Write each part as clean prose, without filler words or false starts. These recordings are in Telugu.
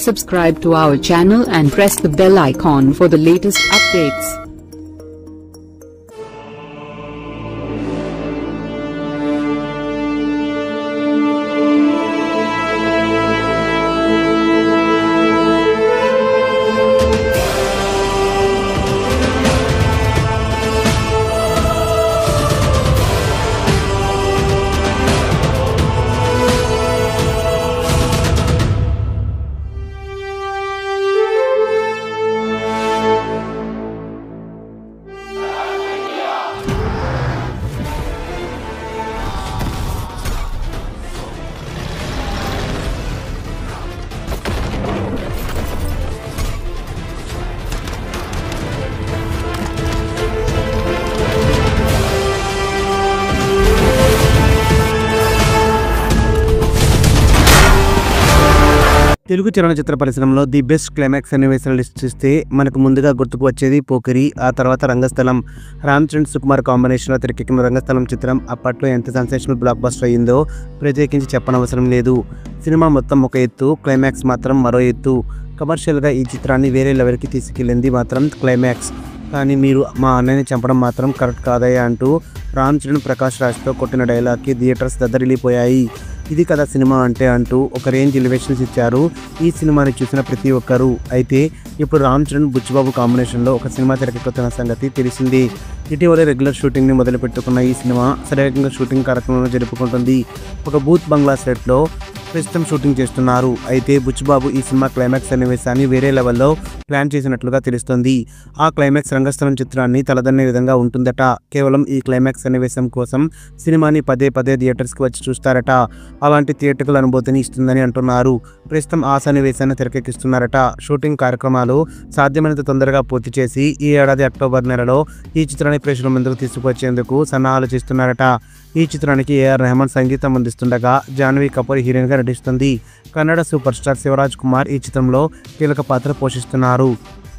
Subscribe to our channel and press the bell icon for the latest updates. Telugu చలనచిత్ర పరిశ్రమలో ది బెస్ట్ క్లైమాక్స్ సన్నివేశాలు లిస్ట్ చేస్తే మనకు ముందుగా గుర్తుకు వచ్చేది పోకిరి, ఆ తర్వాత రంగస్థలం. రామ్ చరణ్ సుకుమార్ కాంబినేషన్లో తెరకెక్కిన రంగస్థలం చిత్రం అప్పట్లో ఎంత సెన్సేషనల్ బ్లాక్ బస్టర్ అయ్యిందో ప్రత్యేకించి చెప్పనవసరం లేదు. సినిమా మొత్తం ఒక ఎత్తు, క్లైమాక్స్ మాత్రం మరో ఎత్తు. కమర్షియల్గా ఈ చిత్రాన్ని వేరే లెవెల్కి తీసుకెళ్ళింది మాత్రం క్లైమాక్స్. కానీ మీరు మా అన్నయ్యని చంపడం మాత్రం కరెక్ట్ కాదయ్యా అంటూ రామ్ చరణ్ ప్రకాష్ రాజ్తో కొట్టిన డైలాగ్కి థియేటర్స్ దద్దరిల్లిపోయాయి. ఇది కదా సినిమా అంటే అంటూ ఒక రేంజ్ ఎలివేషన్స్ ఇచ్చారు ఈ సినిమాని చూసిన ప్రతి ఒక్కరూ. అయితే ఇప్పుడు రామ్ చరణ్ బుచ్చిబాబు కాంబినేషన్లో ఒక సినిమా తెరకెక్కుతున్న సంగతి తెలిసింది. ఇటీవలే రెగ్యులర్ షూటింగ్ని మొదలుపెట్టుకున్న ఈ సినిమా శరవేగంగా షూటింగ్ కార్యక్రమంలో జరుపుకుంటుంది. ఒక బూత్ బంగ్లా సెట్లో ప్రస్తుతం షూటింగ్ చేస్తున్నారు. అయితే బుచ్చిబాబు ఈ సినిమా క్లైమాక్స్ సన్నివేశాన్ని వేరే లెవెల్లో ప్లాన్ చేసినట్లుగా తెలుస్తుంది. ఆ క్లైమాక్స్ రంగస్థలం చిత్రాన్ని తలదన్నే విధంగా ఉంటుందట. కేవలం ఈ క్లైమాక్స్ సన్నివేశం కోసం సినిమాని పదే పదే థియేటర్స్కి వచ్చి చూస్తారట. అలాంటి థియేటర్ల అనుభూతిని ఇస్తుందని అంటున్నారు. ప్రస్తుతం ఆ సన్నివేశాన్ని తెరకెక్కిస్తున్నారట. షూటింగ్ కార్యక్రమాలు సాధ్యమైనంత తొందరగా పూర్తి చేసి ఈ ఏడాది అక్టోబర్ నెలలో ఈ చిత్రాన్ని ప్రేక్షకుల ముందుకు తీసుకువచ్చేందుకు సన్నాహాలు చేస్తున్నారట. ఈ చిత్రానికి ఏఆర్ రెహమాన్ సంగీతం అందిస్తుండగా జాహ్నవి కపూర్ హీరోయిన్గా నటిస్తుంది. కన్నడ సూపర్ స్టార్ శివరాజ్ కుమార్ ఈ చిత్రంలో కీలక పాత్ర పోషిస్తున్నారు.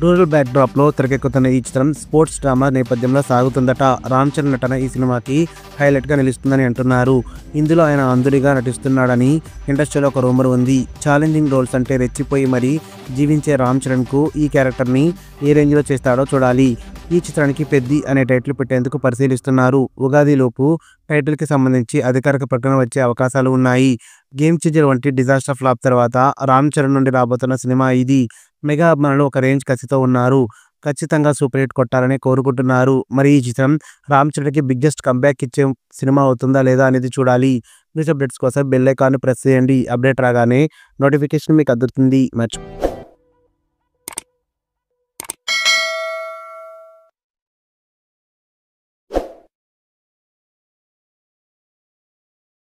రూరల్ బ్యాక్డ్రాప్లో తెరకెక్కుతున్న ఈ చిత్రం స్పోర్ట్స్ డ్రామా నేపథ్యంలో సాగుతుందట. రామ్ చరణ్ నటన ఈ సినిమాకి హైలైట్గా నిలుస్తుందని అంటున్నారు. ఇందులో ఆయన అంధుడిగా నటిస్తున్నాడని ఇండస్ట్రీలో ఒక రూమర్ ఉంది. ఛాలెంజింగ్ రోల్స్ అంటే రెచ్చిపోయి మరీ జీవించే రామ్ చరణ్కు ఈ క్యారెక్టర్ని ఏ రేంజ్లో చేస్తాడో చూడాలి. ఈ చిత్రానికి పెద్ది అనే టైటిల్ పెట్టేందుకు పరిశీలిస్తున్నారు. ఉగాదిలోపు టైటిల్కి సంబంధించి అధికారిక ప్రకటన వచ్చే అవకాశాలు ఉన్నాయి. గేమ్ చేంజర్ వంటి డిజాస్టర్ ఫ్లాప్ తర్వాత రామ్ చరణ్ నుండి రాబోతున్న సినిమా ఇది. మెగా అభిమానులు ఒక రేంజ్ కసితో ఉన్నారు. ఖచ్చితంగా సూపర్ హిట్ కొట్టాలని కోరుకుంటున్నారు. మరి ఈ చిత్రం రామ్ చరణ్కి బిగ్గెస్ట్ కంబ్యాక్ ఇచ్చే సినిమా అవుతుందా లేదా అనేది చూడాలి. న్యూస్ అప్డేట్స్ కోసం బెల్ ఐకాన్ ప్రెస్ చేయండి. అప్డేట్ రాగానే నోటిఫికేషన్ మీకు అందుతుంది.